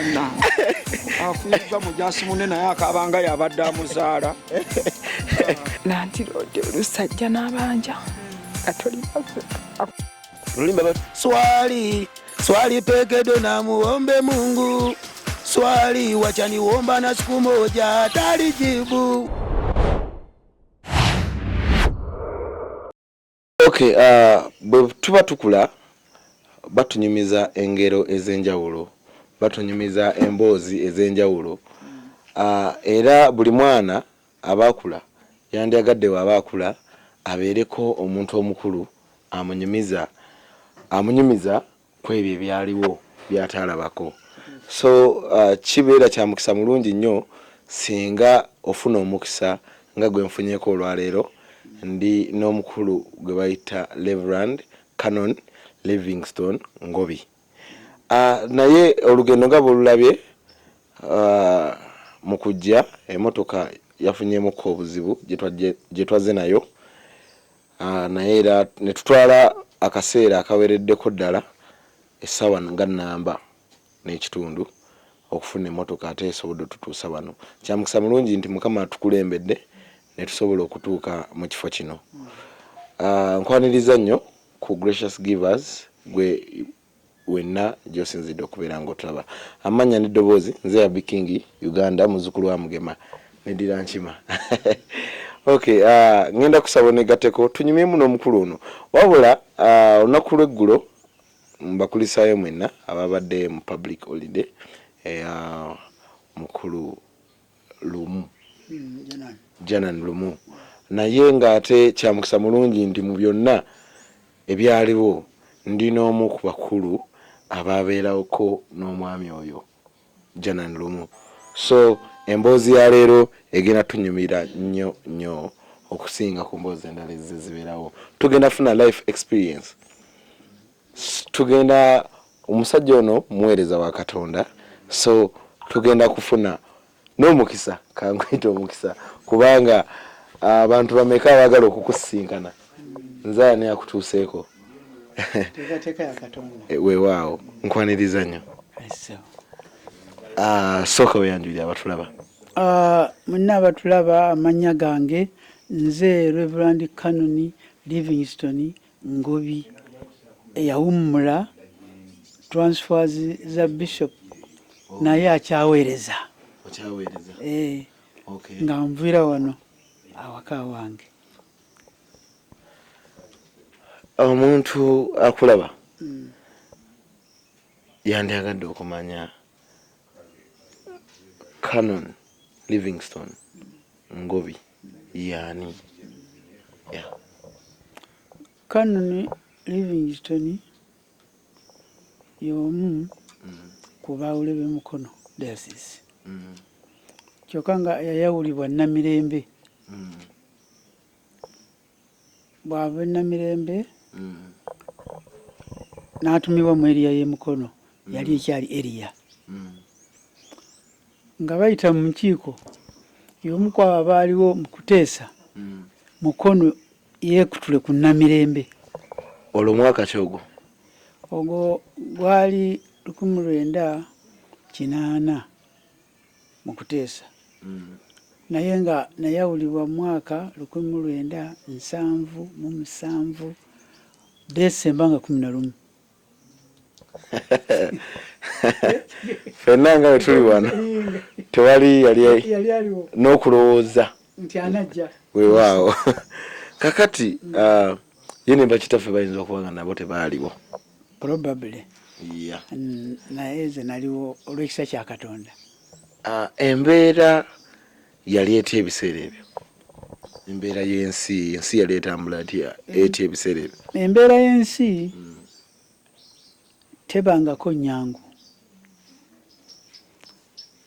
mwana afuuka mujasi munene yakabanga yabadde amuzaala nantirode olusajja n'abanja Lulimba swali pekedo na muombe Mungu, swali wachani uomba na siku moja atalijibu. Okay, bwe tuba tukula batunyumiza engero ezenjawulo, batunyumiza emboozi ezenjawulo. Era buli mwana abakula yandyagadde wabakula abeereko omuntu omukulu amunyumiza kwebyo byaliwo byatalabako. So kibeera kya mukisa mulungi nnyo singa ofuna omukisa nga gwe nfunyeko olwaleero. Ndi n'omukulu gwe bayita Reverend Canon Livingstone Ngobi. Naye olugendo nga bolulabye mu kujja emotoka yafunyemuko obuzibu gye twazze nayo. Naye era ne tutwala akaseera akawereddeko ddala essaawa nga nnamba n'ekitundu okufuna emmotoka ate esobodde tutuusa wano. Kya mukisa mulungi nti Mukama atukulembedde ne tusobola okutuuka mu kifo kino. Nkwaniriza nnyo ku Gracious Givers gwe wenna gy'osinzidde okubeera ng'otulaba. Amanya n'eddoboozi nze ya Bikingi Uganda muzzukulu wa Mugema nedira nkima. Okay, ngenda kusaba negateko tunyumyemu n'omukulu ono. Wabula olunaku lw'eggulo mbakulisaayo mwenna ababadde mu public holiday mukulu Luwumu Janan Luwumu. Naye ng'ate kya mukisa mulungi nti mu byonna ebyaliwo ndi n'omu ku bakulu ababeerako n'omwami oyo Janan Luwumu. So emboozi ya leero egenda tunyumira nnyo okusinga ku mboozi endala ezibeerawo. Tugenda funa life experience. Tugenda omusajja ono muweereza wa Katonda. So tugenda kufuna n'omukisa, kangwita omukisa, kubanga abantu bameka abagala okukusinkana. Nze ani akutuuseeko? Teekateeka ya Katonda. Weewaawo, nkwaniriza nnyo. Sooka weyanjulira abatulaba. Mwenna abatulaba, amannya gange nze Reverend Canon Livingstone Ngobi eyawummula transfers za bishop naye akyaweereza. Okay. Nga nvira wano awaka wange. Omuntu akulaba yandyagadde okumanya Canon Livingstone Ngobi yani. Canon Livingstone y'omu ku baawule b'emukono diocese. Kyokka nga yayawulibwa Namirembe. Bw'ava Namirembe n'atumibwa mu eriya y'emukono, yali ekyali eriya. Nga bayita mu nkiiko y'omu ku abo abaaliwo mu kuteesa mukono yeekutule ku Namirembe. Olwo mwaka ki ogwo? Ogwo gwali 1980 mu kuteesa. Naye nga nayawulibwa mwaka 1977 Desemba nga 11. Fenna nga tuli wano tewali yali aliwo n'okulowooza nti anajja. Weewaawo. Kakati yene bakitaffe bayinza okuba nga nabo tebaaliwo. Probably. Yeah. Naye ze naliwo olw'ekisa kya Katonda. Embeera yali etya ebiseera ebyo? Embeera y'ensi yali etambula atya etya ebiseera ebyo? Embeera y'ensi tebangako nnyangu.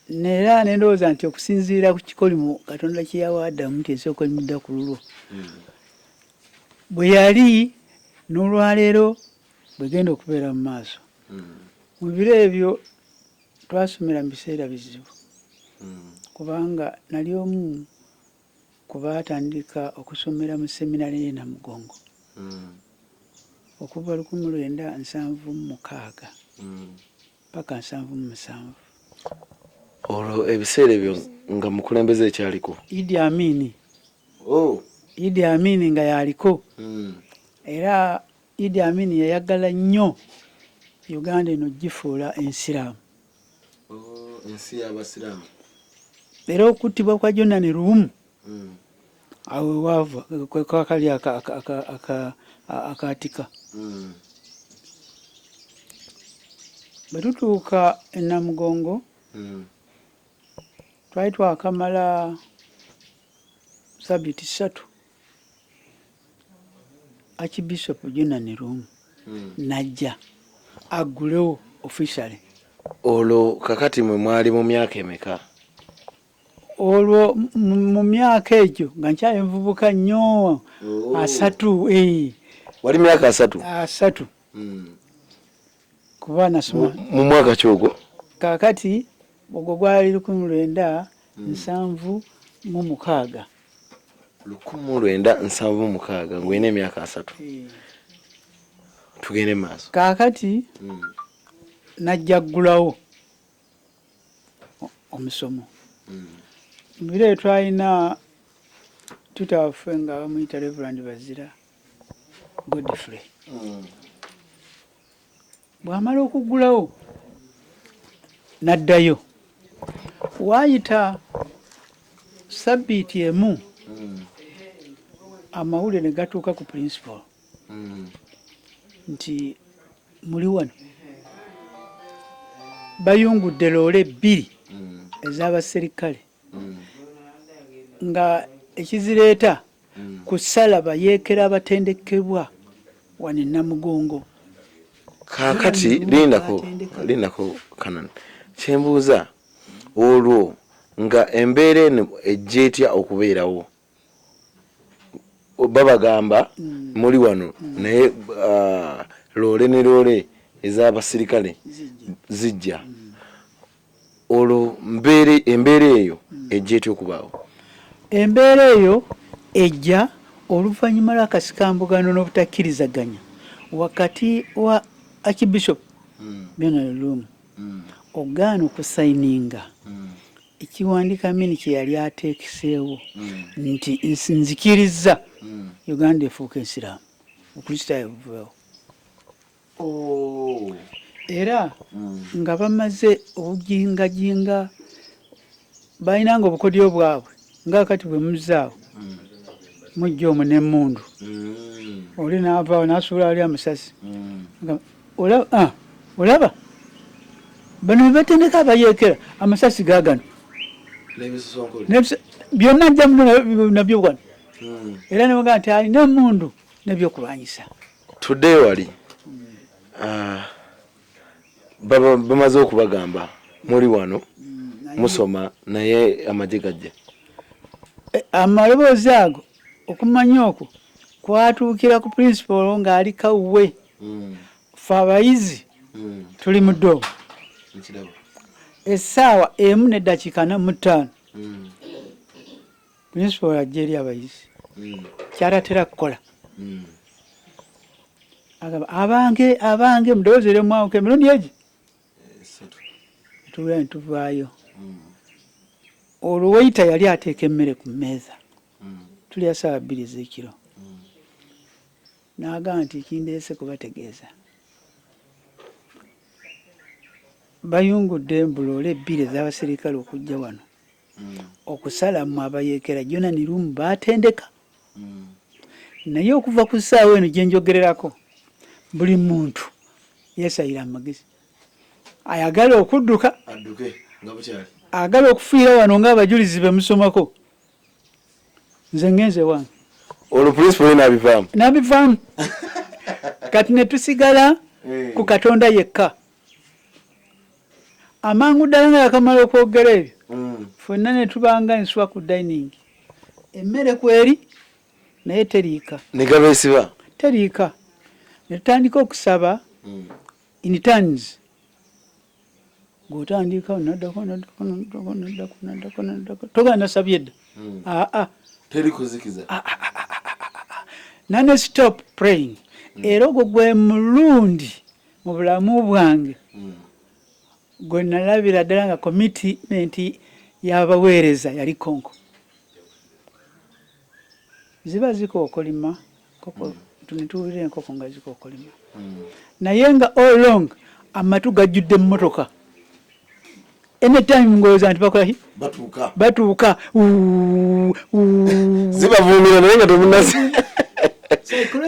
Neera nendowooza nti okusinziira ku kikolimo Katonda kye yawa Adamu nti ensi ekolimidda ku lulwo. Bwe yali n'olwaleero bwegenda okubeera mu maaso. Mu biro ebyo twasomera mu biseera bizibu. Kubanga nali omu ku baatandika okusomera mu seminari y'e Namugongo. Okuva 1976 paka 77. olwo ebiseera ebyo nga mukulembeze ekyaliko Idi Amin. Oh. Idi Amin nga yaliko. Era Idi Amin yayagala nnyo Uganda eno gifuula ensiraamu. Ensi y'abasiraamu. Era okutibwa kwa Janan Luwumu awo wava kwekakali akatika. Bwe tutuuka e Namugongo twali twakamala sabiti 3 Archbishop Janan Luwumu najja aggulewo officially. Olwo kakati mwe mwali mu myaka emeka? Olwo mu myaka egyo nga nkyali nvubuka nnyo 3. Wali myaka 3? 3. Kuba nasoma mu mwaka kyogwo kakati ogwo gwali 1976. 1976 ngwine emyaka 3. Tugende maaso. Kakati najja ggulawo omusomo. Mbire twalina tutawaffe nga bamuyita Reverend Bazira Godfrey. Bw'amala okuggulawo n'addayo. Waayita sabbiiti emu amawulire ne gatuuka ku principal nti muli wano bayungudde loole 2 ez'abaserikale nga ekizireeta kusala bayeekera abatendekebwa wano e Namugongo. Kakati lindako Canon, kyembuuza olwo nga embeera eno ejja etya okubeerawo? Babagamba muli wano naye loole ne loole ez'abasirikale zijja. Olwo embeera eyo ejja etya okubaawo? Embeera eyo ejja oluvannyuma lw'akasikambugano n'obutakkirizaganya wakati wa Archbishop Janan Luwumu ogaana okusayininga ekiwandiika Amin kye yali ateekeseewo nti nzikiriza Uganda efuuka ensiraamu, okristaayo buveewo. Era nga bamaze obujingajinga balinanga obukodyo bwabwe nga kati bwe muzaawo mujja omwo n'emmundu oli n'avaawo n'asuula ali amasasi olaba bano bebatendeka abayeekera amasasi gaagano byonna nja nabyo wano era nebagaa nti alina emmundu n'ebyokulwanyisa. Tudde wali bamaze okubagamba muli wano musoma naye amagye gajja. Amaloboozi ago okumanya okwo kwatuukira ku principal ng'ali kawuwe. Ffe abayizi tuli mu ddoobo essaawa 1:45 principal ajja eri abayizi kyatatera kukola abange mudowoozi eremwawuka emirundi egi tuula ne tuvaayo. Olwo wayita yali ateeka emmere ku mmeeza tulya ssaawa 2 ez'ekiro n'agamba nti kindeese kubategeeza bayungudde embuloole 2 ez'abaserikale okujja wano okusalamu abayeekera Janan Luwumu baatendeka. Naye okuva ku ssaawa eno gye njogererako buli muntu yeesayira amagezi ayagala okudduka agala okufiira wano ng'abajulizi bemusomako. Nze ngenze wange olwo principal n'abivaamu kati ne tusigala ku Katonda yekka. Amangu ddala nga yakamala okwogera ebyo ffenna ne tubanga enswa ku dining emmere kweri naye teriika negabeesiba teriika ne tutandika okusaba in turns ng'otandika naddako togenda nasabye edda teri kuzikiza nane stop praying. Era ogwo gwe mulundi mu bulamu bwange gwe nalabira ddala nga commitment y'abaweereza yali konko ziba zikookolima koko tunituwulira enkoko nga zikookolima naye nga all along amatu gajjudde mmotoka anytime ngowooza nti bakolaki batuuka zibavuumira naye nga temunazi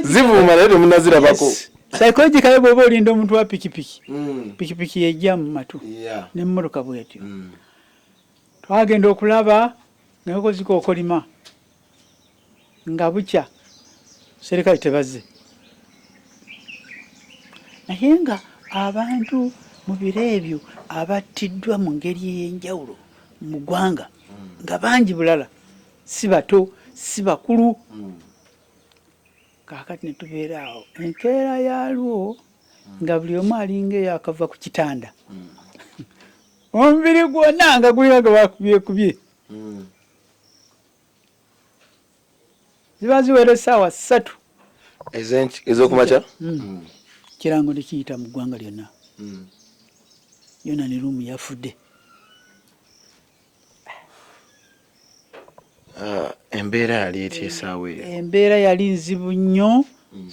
zivuuma naye temunazirabako psychologically bw'oba olinda omuntu wa pikipiki pikipiki yejja mu matu n'emmotoka bwetyo twagenda okulaba nayeko zikookolima nga bukya serikali tebazze naye nga abantu mu biro ebyo abattiddwa mu ngeri ey'enjawulo mu ggwanga nga bangi bulala si bato si bakulu kaakati ne tubeera awo enkeera yaalwo nga buli omu alinga eyo akava ku kitanda omubiri gwonna nga gulina nga bakubyekubye ziba ziwera essaawa 3 ez'okumakya kirango nekiyita mu ggwanga lyonna yona ne ruumu yafudde embeera yali etya essaawa eyo embeera yali nzibu nnyo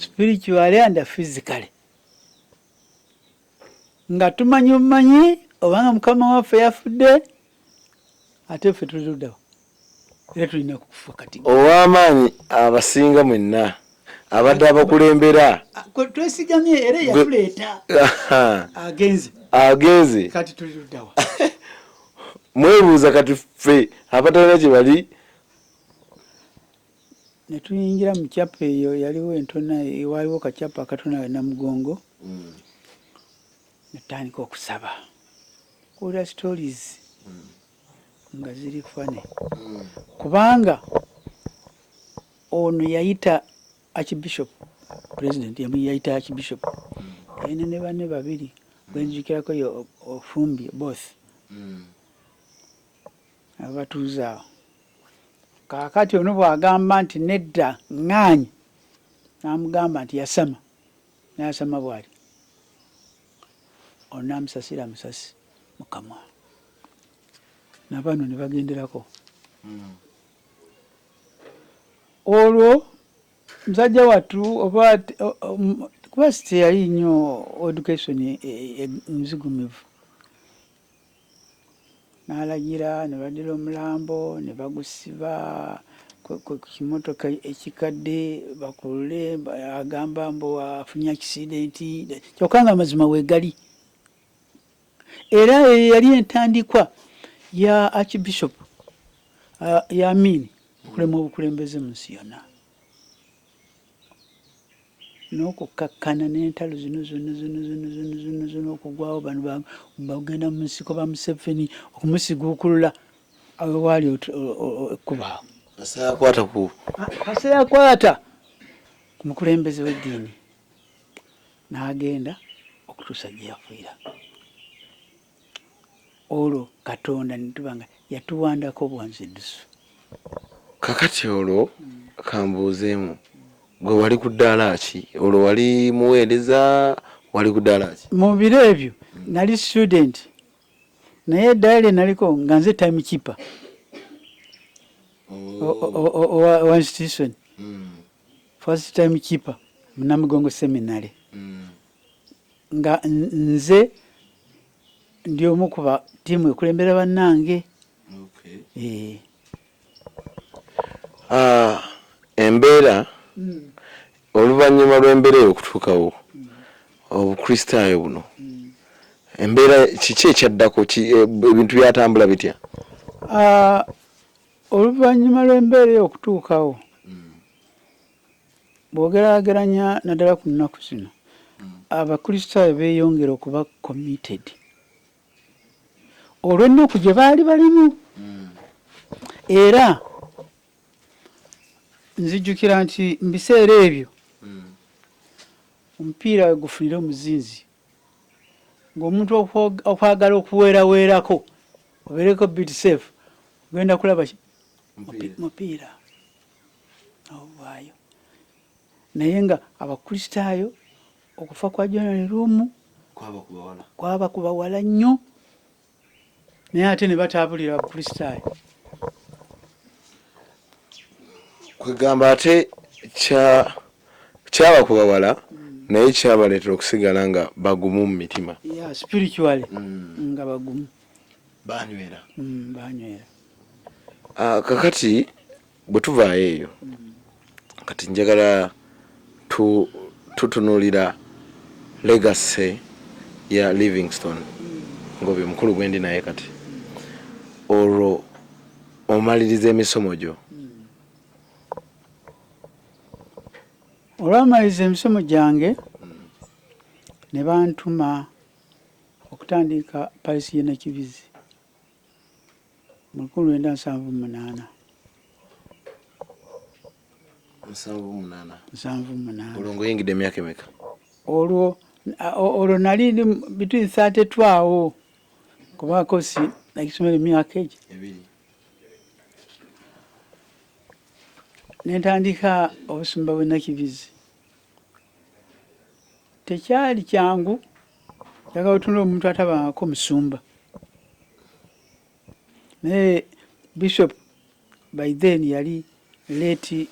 spiritually and physically nga tumanyi bumanyi obanga mukama waffe yafudde ate ffe tuluddawo era tulina kukufa kati ow'amaanyi abasinga mwenna abadde abakulembera twesigamye era yatuleeta agenze kati tuluddawa mwebuuza kati ffe abatalina kye bali ne tuyingira mu kyapa eyo yaliwo entona ewaliwo kakyapa akatona namugongo netandika okusaba kuwulira stories nga ziri fane kubanga ono yayita archbishop president yayita archbishop yayina ne banne babiri gwenjukirako yo ofumbi both abatuuzaawo kaakati ono bw'agamba nti nedda ŋŋaanyi n'amugamba nti yasama n'asama bw'ali ono n'amusasira amusasi mukamwa nabano ne bagenderako olwo musajja wattu oba kuba teyali nnyo education nzigumivu n'alagira ne baddira omulambo ne bagusiba ku kimotoka ekikadde bakulule agamba mbu afunye akisidenti kyokka nga amazima weegali era yali entandikwa ya archbishop ya Amin okulema obukulembeze mu nsi yonna n'okukkakkana n'entalo zino okugwawo bano bagenda mu nsiko ba Museveni okumusiguukulula awewaali ekkubaawo kaseyakwata ku mukulembeze w'eddiini n'agenda okutuusa gye yafiira olwo Katonda netuba nga yatuwandako bwanzidusu kakati olwo kambuuzeemu gwe wali ku ddaala ki olwo wali muweereza wali ku ddaala ki mu biro ebyo nali student naye eddaala lye naliko nga nze time keeper wa institution first time keeper munamugongo seminary nga nze ndi omu kuba tiimu ekulembera bannange embeera oluvannyuma lw'embeera eyo okutuukawo obukristaayo buno embeera kiki ekyaddako ebintu byatambula bitya oluvannyuma lw'embeera eyo okutuukawo bw'ogeraageranya naddala ku nnaku zino abakristaayo beeyongera okuba committed olw'ennaku gye baali balimu era nzijjukira nti mu biseera ebyo omupiira we gufunire omuzinzi ng'omuntu okwagala okuweeraweerako obeereko bit safe ogenda kulaba mupiira ovaayo naye nga abakristaayo okufa kwa Janan Luwumu kwaba kubawala nnyo naye ate ne bataabulira bukristaayo. kwegamba ate kyaba kubawala naye kyabaleetera okusigala nga bagumu mu mitima. Spiritually nga bagumu banywera. Banywera. Kakati bwe tuvaayo eyo kati njagala tutunuulira legacy ya Livingstone Ngobi mukulu gwendi naye kati olwo omaliriza emisomo gyo. Olwamaliriza emisomo gyange ne bantuma okutandika palisi y'Enakibizi mu 1978. 78. Olwo ngoyingidde emyaka emeka? Olwo nali ndi between 32 awo kubaako si nakisomera emyaka egyo. Nentandika obusumba bw'Enakibizi. Tekyali kyangu njagala otunula omuntu atabangako musumba. Naye Bishop by then yali late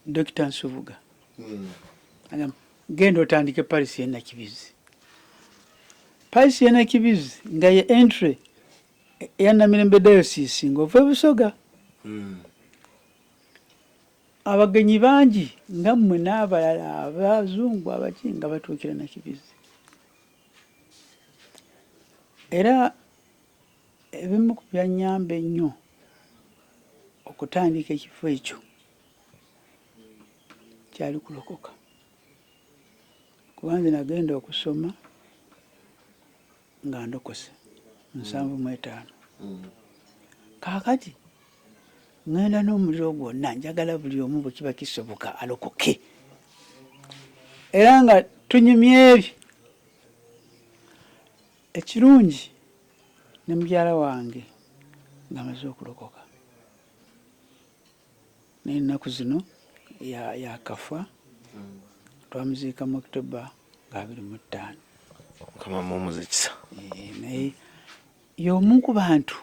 Dr. Nsubuga. Genda otandike palisi y'Enakibizi. Palisi y'Enakibizi nga ye entry ya Namirembe diocese ng'ova e Busoga. Abagenyi bangi nga mmwe n'abalala abazungu abaki nga batuukira Nakibizi. Era ebimu ku byannyamba ennyo okutandika ekifo ekyo kyali kulokoka. Kuba nze nagenda okusoma nga ndokose 75. Kaakati ngenda n'omuliro gwonna njagala buli omu bwe kiba kisoboka alokoke. Era nga tunyumya ebyo. Ekirungi ne mukyala wange ng'amaze okulokoka. N'ennaku zino yakafa twamuziika mu Okutibwa nga 25. Mukama mumuzikisa. Naye y'omu ku bantu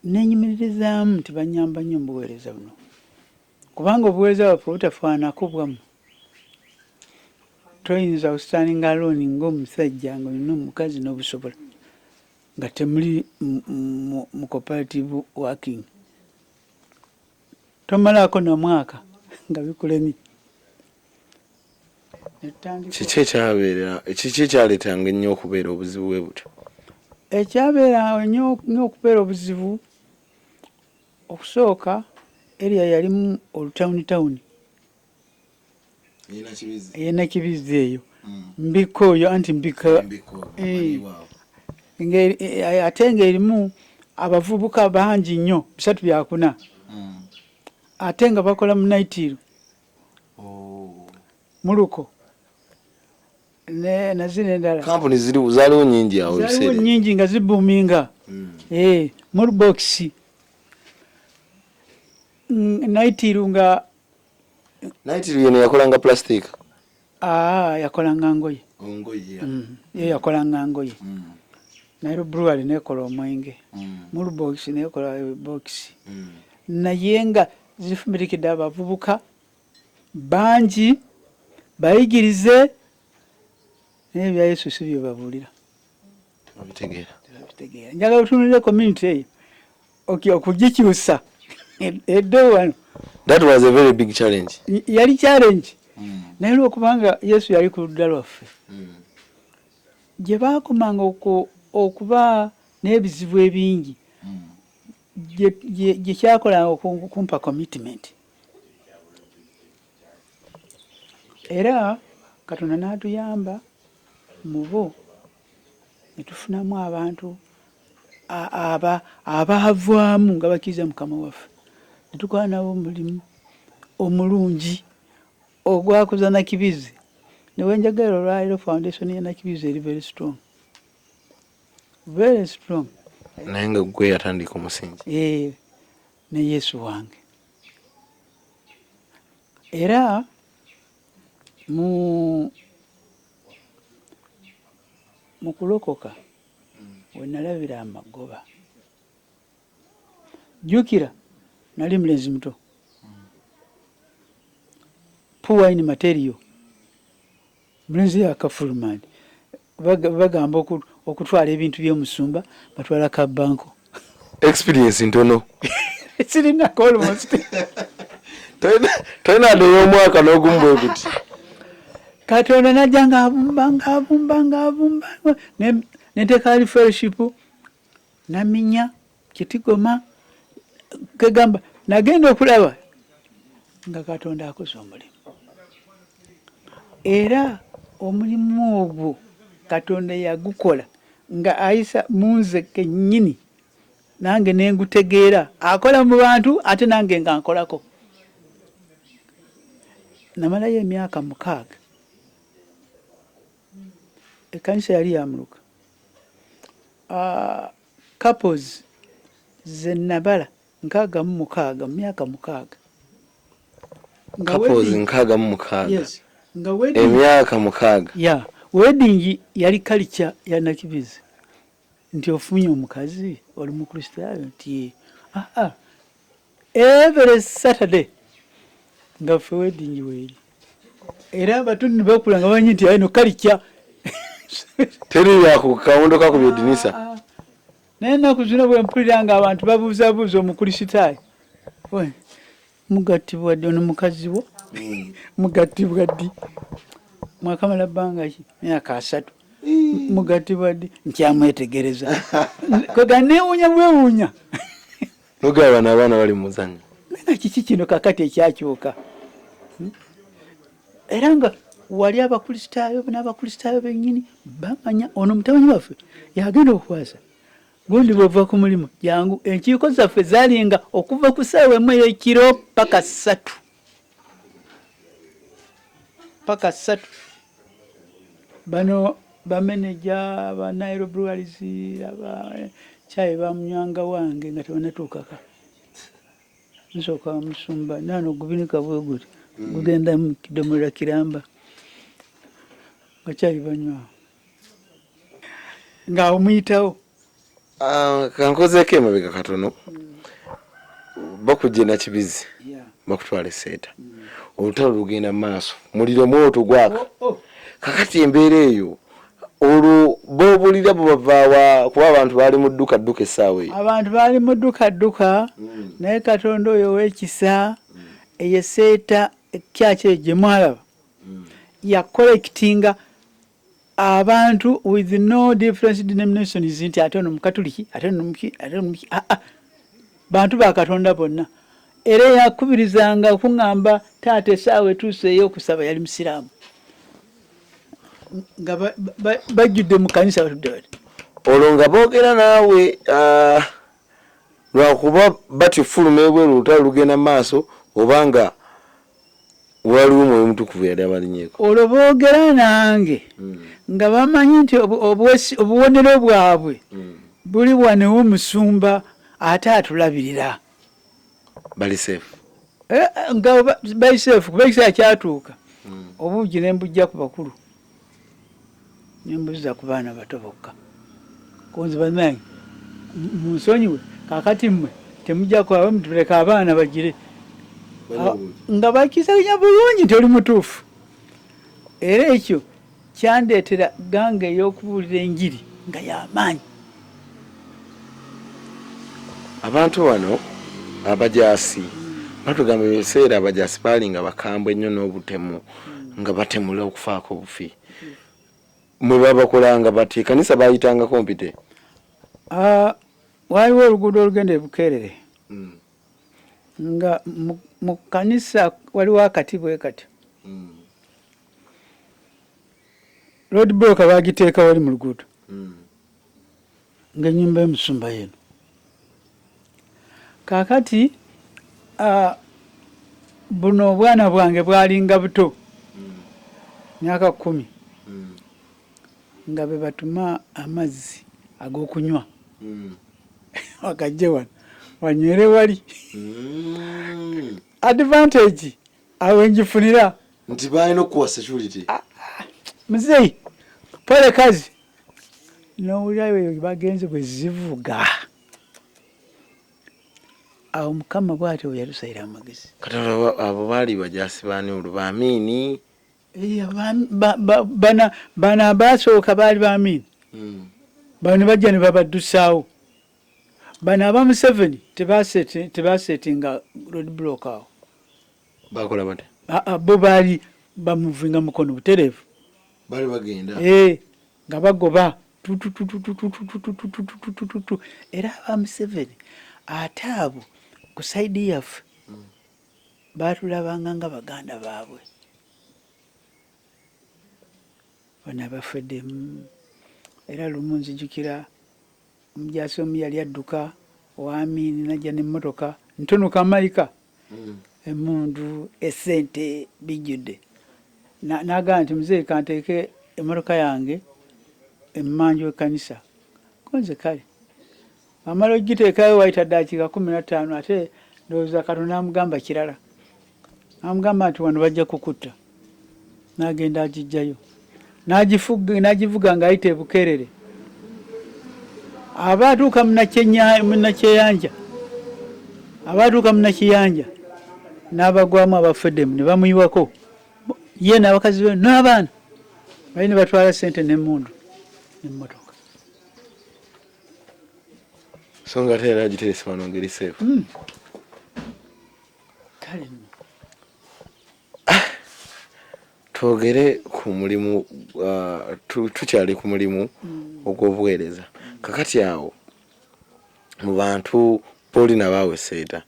nenyumiririzaamu nti banyamba nnyo mu buweereza buno. Kubanga obuweereza bwaffe butafaanako bwamu. Toyinza ostandinga alone ng'omusajja ng'olina omukazi n'obusobola nga temuli mu cooperative working. Tomalaako na mwaka nga bikulemye. Kiki ekyaleetanga ennyo okubeera obuzibu bwe butyo? Ekyabeera nnyo okubeera obuzibu okusooka area yalimu olutawuni y'Enakibizi eyo. Mbiko oyo anti mbika ate ng'erimu abavubuka bangi nnyo 3 byakuna. Ate nga bakola mu Naitiro Muluko nazino endala kampuni zaaliwo nnyingi awo ebiseera. Zaaliwo nnyingi nga zibuuminga. Mulbox Naitiro nga Naitiro yeno yakolanga plastic. Yakolanga ngoye. Ye yakolanga ngoye. Nairo brewery nekola omwenge. Mulbox nekola box. Naye nga zifumirikidde abavubuka bangi bayigirize naye bya Yesu si byo babuulira. Babitegeera. Njagala otunulire community eyo okugikyusa eddo wano. That was a very big challenge. Yali challenge. Naye olwokubanga Yesu yali ku ludda lwaffe gye baakomanga okuba n'ebizibu ebingi gye kyakolanga okumpa commitment. Era Katonda n'atuyamba mu bo ne tufunamu abantu abaavaamu nga bakkiriza Mukama waffe. Ne tukola nabo omulimu omulungi ogwakuza Nakibizi. Ne wenjagala olwaliro foundation ya Nakibizi eri very strong. Very strong. Naye nga gwe yatandika omusingi. Ne Yesu wange. Era mu kulokoka wenalabira amagoba. Jukira nali mulenzi muto. Poor in material. Mulenzi yakafulumani. Bagamba okutwala ebintu by'omusumba batwala ka banko. Experience ntono. Sirina almost. Toina ndoyo mwaka n'ogumbwe kuti. Katonda najja ng'abumba neteka fellowship naminya Kitigoma kegamba nagenda okulaba nga Katonda akoze omulimu. Era omulimu ogwo Katonda yagukola nga ayisa munze kennyini nange nengutegeera akola mu bantu ate nange nga nkolako. Namalayo emyaka 6. Ekanisa yali yamuluka. Couples zenabala 66 myaka 6. Couples 66. Yes. Nga wedding. Emyaka 6. Yeah. Wedding yali culture ya Nakibizi. Nti ofunye omukazi oli mu Kristaayo nti every Saturday nga fe wedding weri. Era abatuni bakula nga banyi nti ayino culture. Teri ya ku kawondo ka ku byedinisa. Nena kuzina bwe mpulira nga abantu babuuza omukristaayo. We mugattibwa ddi ono mukazi wo? Mugattibwa ddi? Mwakamala bbanga ki? Myaka 3. Mugattibwa ddi? Nkyamwetegereza. Kwega neewuunya bwewuunya. Nogaba n'abaana bali mu muzannyo. Nga kiki kino kakati ekyakyuka? Era nga wali abakristaayo n'abakristaayo bennyini bamanya ono mutabanyi waffe yagenda okukwasa. Gundi bw'ova ku mulimu jangu enkiiko zaffe zaalinga okuva ku ssaawa 1 ey'ekiro paka 3. Paka 3. Bano bameneja ba Nairobi Breweries aba chai bamunywanga wange nga tebanatuukaka. Nsooka musumba nano gubinika bwe guti gugenda mu kidomola kiramba nga chai banywa nga omuyitawo. Kankozeko emabega katono. Bakujje Nakibizi. Bakutwala Seeta. Olutalo lugenda maaso. Muliro mwoto gwaka. Kakati embeera eyo olwo boobulira bubavaawa kuba abantu baali mu dduka essaawa eyo. Abantu baali mu dduka naye Katonda oyo w'ekisa eye Seeta kyakyo gye mwalaba ya collectinga abantu with no different denominations nti ate ono mukatuliki ate ono muki bantu ba Katonda bonna. Era yakubirizanga okuŋŋamba taata essaawa etuuse ey'okusaba yali musiraamu nga bajjudde mu kanisa batudde. Olwo nga boogera naawe lwakuba batifuluma ebweru olutalo lugenda maaso obanga waliwo mwoyo mutukuvu yali abalinyeeko. Olwo boogera nange nga bamanyi nti obuwonero bwabwe buli wanewo musumba ate atulabirira. Bali seefu. Nga bali seefu kuba ekiseera kyatuuka obuugi ne mbujja ku bakulu ne mbuziza ku baana bato bokka. Kunzi bannange munsonyiwe kaakati mmwe temujja kwaba mutuleka abaana bagire nga bakisanya bulungi nti oli mutuufu. Era ekyo kyandeetera ganga ey'okubuulira enjiri nga y'amaanyi. Abantu wano abajaasi batugamba ebiseera abajaasi baali nga bakambwe ennyo n'obutemu nga batemula okufaako obufi. Mwe babakolanga bati kanisa bayitanga kompite? Waliwo oluguudo olugenda e Bukeerere nga mu kanisa waliwo akati bwe kati. Road block bagiteeka wali mu luguudo ng'ennyumba y'omusumba yeno. Kaakati buno obwana bwange bwalinga buto myaka 10 nga be batuma amazzi ag'okunywa wakajje wano wanywere wali advantage awe njifunira nti balina okuwa security. Muzeyi pole kazi n'owulirayo bagenze bwe zivuga awo Mukama bw'atyo bwe yatusayira amagezi. Kati abo baali bajaasi baani olwo ba Amin? Bano abaasooka baali ba Amin. Bano bajja ne babaddusaawo. Bano aba Museveni tebaasetinga road block awo. Bakola bate? Bo baali bamuvinga mukono butereevu. Baali bagenda? Nga bagoba era aba Museveni ate abo ku saidi yaffe baatulabanga nga baganda baabwe. Bano abafeddemu era lumu nzijukira omujaasi omu yali adduka owa Amin najja n'emmotoka ntonoka Malayika emundu essente bijjudde n'agamba nti muzeeyi kanteeke emmotoka yange emmanju w'ekkanisa konze kale amala ogiteekayo wayita ddakiika 15 ate ndowooza Katonda n'amugamba kirala n'amugamba nti wano bajja kukutta n'agenda agijjayo n'agivuga ng'ayita ebukerere abaatuuka munakyeyanja n'abagwamu abafeddemu ne bamuyiwako ye n'abakazi be n'abaana bali ne batwala ssente n'emmundu n'emmotoka. So nga ate era agiterese wano ngeri seefu. Kale nno twogere ku mulimu tukyali ku mulimu ogw'obuweereza kakati awo mu bantu Paulina baawe seeta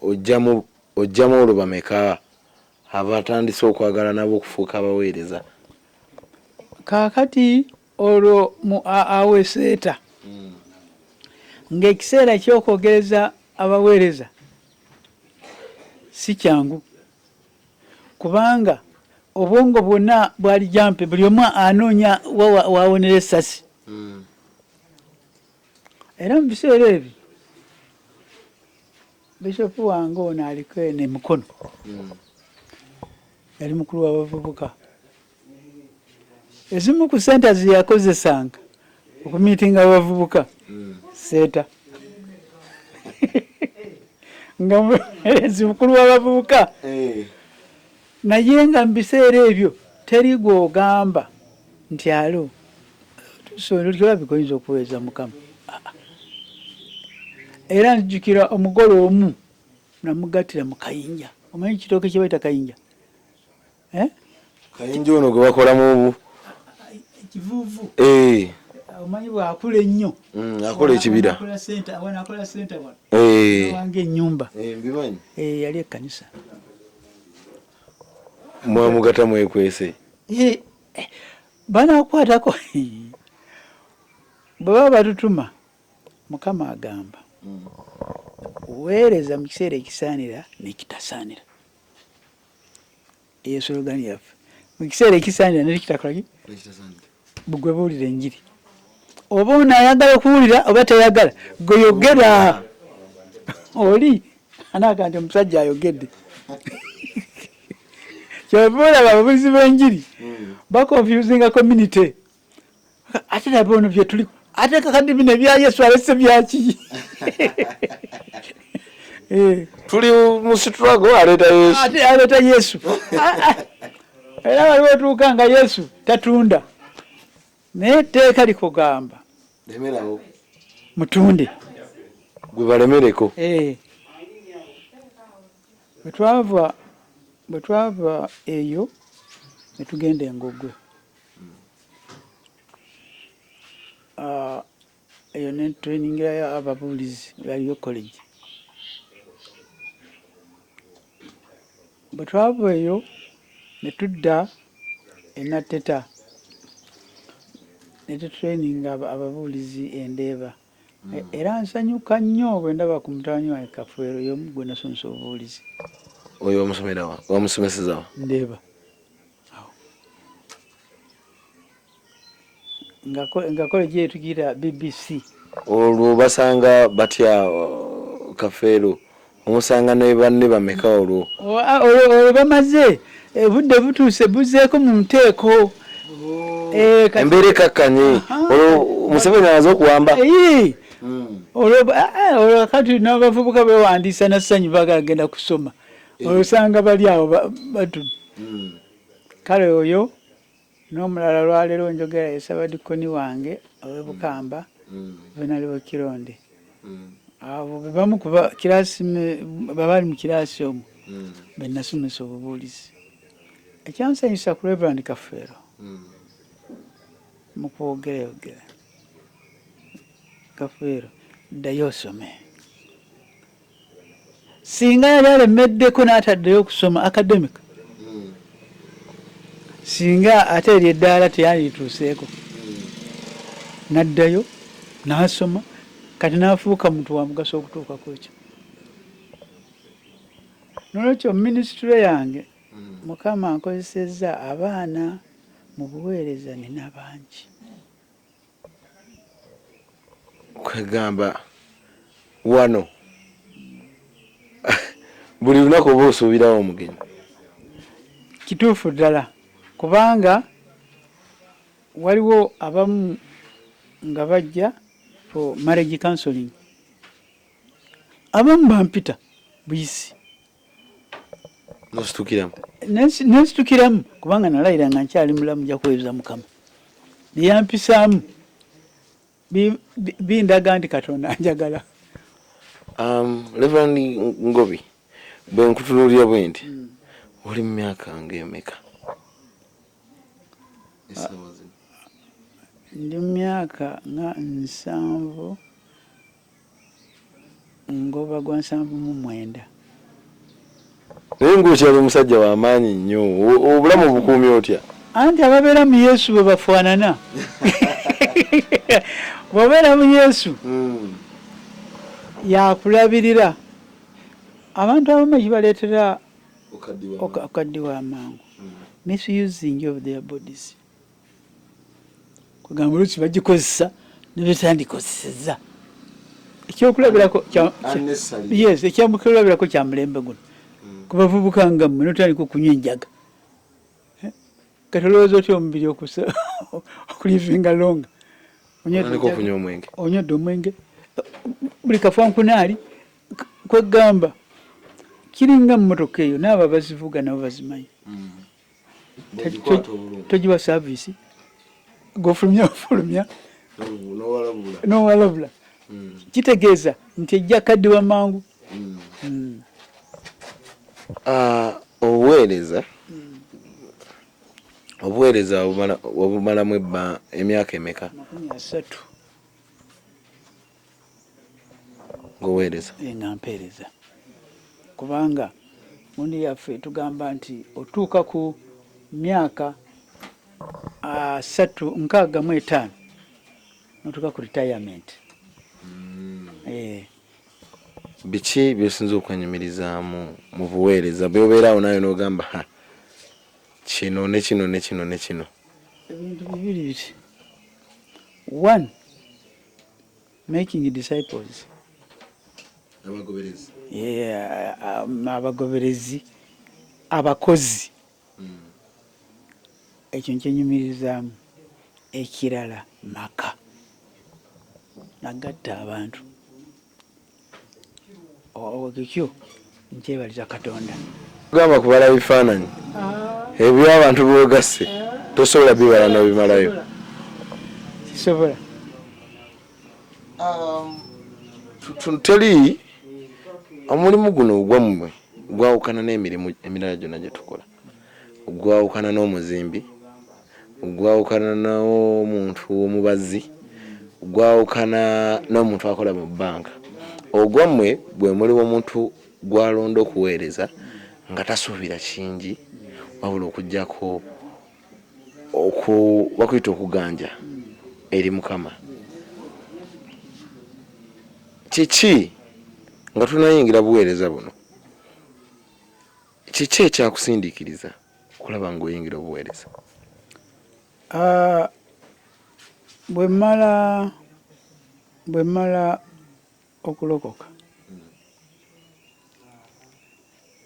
ojjamu olwo bameka abatandise okwagala nabo okufuuka abaweereza? Kaakati olwo awe seeta ng'ekiseera ky'okwogereza abaweereza si kyangu kubanga obwongo bwonna bwali jampe buli omu anoonya wawonera essasi. Era mu biseera ebyo bishopu wange ono aliko eno emukono yali mukulu w'abavubuka. Ezimu ku senta ze yakozesanga okumiitinga abavubuka seeta nga ezi mukulu w'abavubuka naye nga mu biseera ebyo teri gw'ogamba nti alo tusololyola bikoyinza okuweeza Mukama. Era nzijukira omugole omu namugattira mu kayinja. Omanyi kitooke kye bayita kayinja? Kayinja ono gwe bakolamu ekivuuvu. Omanyi bw'akula ennyo akola ekibira akola sente wange ennyumba mbimanyi yali ekkanisa mwamugata mwekwese banaakwatako bwe baba batutuma Mukama agamba weereza mu kiseera ekisaanira n'ekitasaanira. Eyo slogani yaffe, mu kiseera ekisaanira n'ekitakolaki bugwe buwulira enjiri. Oba ono ayagala okuwulira oba tayagala gwe yogera oli anaaga nti omusajja ayogedde. Kyova olaba ababulizi b'enjiri bakonfusinga community. Ate nabo ono bye tuliko ate kakati bino ebya Yesu alese byaki? tuli mu struggle aleeta Yesu. Era waliwo otuuka nga Yesu tatunda naye etteeka likugamba mutunde gwe balemereko. Bwe twava eyo ne tugenda e Ngogwe. Eyo ne tutrainingira ababuulizi baliyo college. Bwe twava eyo ne tudda e Nateta ne tutraininga ababuulizi Endeeba. Era nsanyuka nnyo bwe ndaba ku mutabani wange Kafwero y'omu gwe nasomesa obubuulizi. Oyo wamusomeseza Ndeeba nga college etugiyita BBC. Olwo basanga batya Kafeero omusanga ne banne bameka olwo bamaze budde butuuse buzeeko mu nteeko Embere kakkanye olwo Museveni azo kuwamba olwo kati n'abavubuka bewandiisa na ssanyu bagagenda kusoma olosanga bali awo batu kale oyo n'omulala lwaleero njogera yesabadikoni wange ow'Ebukamba Venali w'Ekironde abo bebamu kuba kirasi babali mu kirasi omwo benasomesa obubuulizi ekyansanyusa ku Reverend Kafeero mu kwogerayogera Kafeero ddayo osome singa yali alemeddeko n'ataddeyo okusoma academic singa ate eri eddaala teyalituuseeko n'addayo n'asoma kati n'afuuka muntu wa mugaso okutuukako ekyo nolwekyo minisitule yange Mukama ankozesezza abaana mu buweereza nina bangi kwegamba wano buli lunaku oba osuubirawo omugenyi kituufu ddala kubanga waliwo abamu nga bajja for marriage counseling abamu bampita buyisi nensitukiramu kubanga nalayira nga nkyali mulamu nja kwebuza Mukama byeyampisaamu bindaga nti Katonda anjagala. Reverend Ngobi bwe nkutunuulira bwe nti oli mu myaka ng'emeka? Ndi mu myaka nga 7 ngoba gwa 79. Naye ng'okyali omusajja w'amaanyi nnyo, obulamu bukuumye otya? Anti ababeera mu Yesu bwe bafaanana. Bw'obeera mu Yesu yakulabirira. Abantu abamu kibaleetera okaddiwa amangu. Misusing of their bodies. Kugamba oluusi bagikozesa ne betandikozesezza. Ekyokulabirako ekyamukulabirako kya mulembe guno. Ku bavubuka nga mmwe notandika okunywa enjaga. Kati olowooza otya omubiri okulivinga longa. Onyodde omwenge. Buli kafankunaali kwegamba kiringa mmotoka eyo n'abo abazivuga nabo bazimanyi. Togiwa saavisi. Gofulumya n'owalabula. Kitegeeza nti ejja kaddiwa mangu. Obuweereza obumalamu emyaka emeka? 3 ng'oweereza? Nga mpeereza. Kubanga mundi yaffe tugamba nti otuuka ku myaka 65 notuuka ku retirement. Biki by'osinza okwenyumirizaamu mu buweereza bw'obeeraawo nayo n'ogamba kino ne kino ne kino ne kino? Ebintu bibiri biti. 1, making disciples. Abagoberezi abakozi. Ekyo nkyenyumirizaamu. Ekirala maka nagatta abantu. Ekyo nkyebaliza Katonda. Gamba kubala bifaananyi ebyo abantu b'ogasse tosobola bibala n'obimalayo. Kisobola. Teri omulimu guno ogwammwe gwawukana n'emirimu emirala gyonna gye tukola. Gwawukana n'omuzimbi, gwawukana n'omuntu omubazi, gwawukana n'omuntu akola mu bbanka. Ogwammwe bwe mulimu omuntu gw'alonda okuweereza nga tasuubira kingi wabula okuggyako bakuyita okuganja eri Mukama. Kiki nga tunayingira buweereza buno, kiki ekyakusindiikiriza kulaba ng'oyingira obuweereza? Bwe mmala okulokoka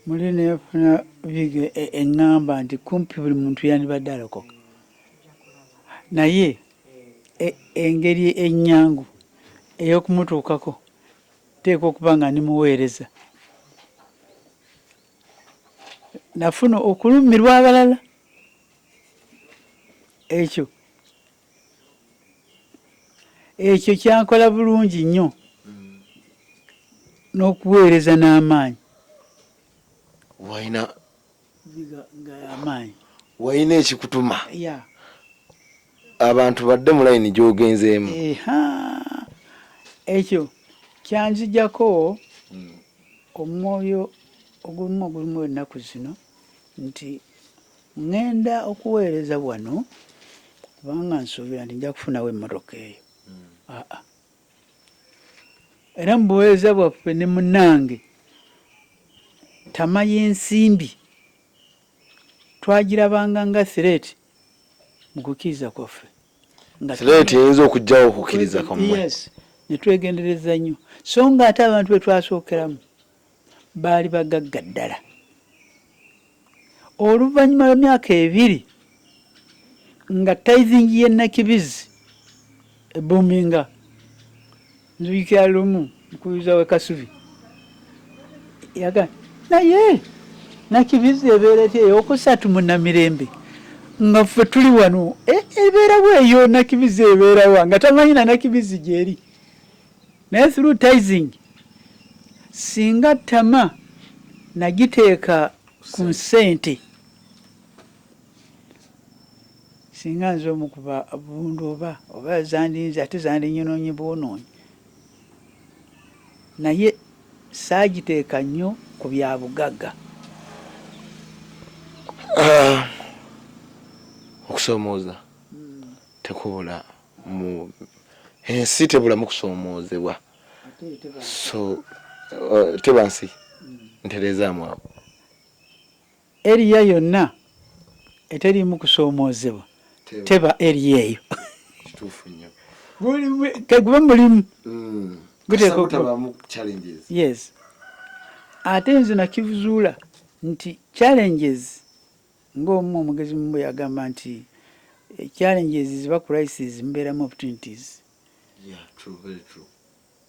muli nefuna bige eŋŋamba nti kumpi buli muntu yandibadde alokoka. naye engeri ennyangu ey'okumutuukako teeka okuba nga nimuweereza. Nafuna okulumirwa abalala, ekyo kyankola bulungi nnyo n'okuweereza n'amaanyi. Waina ekikutuma abantu badde mu layini gy'ogenzeemu. Ekyo kyanzijjako omwoyo ogulimu ennaku zino nti ŋŋenda okuweereza wano kubanga nsuubira nti nja kufunawo emmotoka eyo. Era mu buweereza bwaffe ne munnange tama y'ensimbi twagirabanga nga threat mu kukkiriza kwaffe. Threat eyinza okuggyawo okukkiriza kwammwe. Yes, ne twegendereza nnyo so nga ate abantu be twasookeramu baali bagagga ddala. Oluvannyuma lw'emyaka 2 nga tithing y'e Nakibizi ebbuminga, nzijukira lumu mukuyuza we Kasubi yaga naye Nakibizi ebeera etya eyokusatu mu Namirembe nga ffe tuli wano ebeera bweyo Nakibizi ebeerawa nga tamanyi na Nakibizi gyeri. Naye through tithing singa tama nagiteeka ku ssente, singa nze omukuba bundu oba zandinze ate zandinyonoonye bwonoonyi, naye saagiteeka nnyo ku bya bugagga. Okusoomooza tekubula mu ensi, tebulamu kusoomoozebwa. So teba nsi nterezaamu awo eriya yonna eterimu kusoomoozebwa teba eriya eyo. Kituufu nnyo. Kegube mulimu gutabamu challenges. Yes. Ate nze nakizuula nti challenges ng'omu omugezi mumwe yagamba nti challenges ziba crises mbeeramu opportunities. Yeah, true, very true.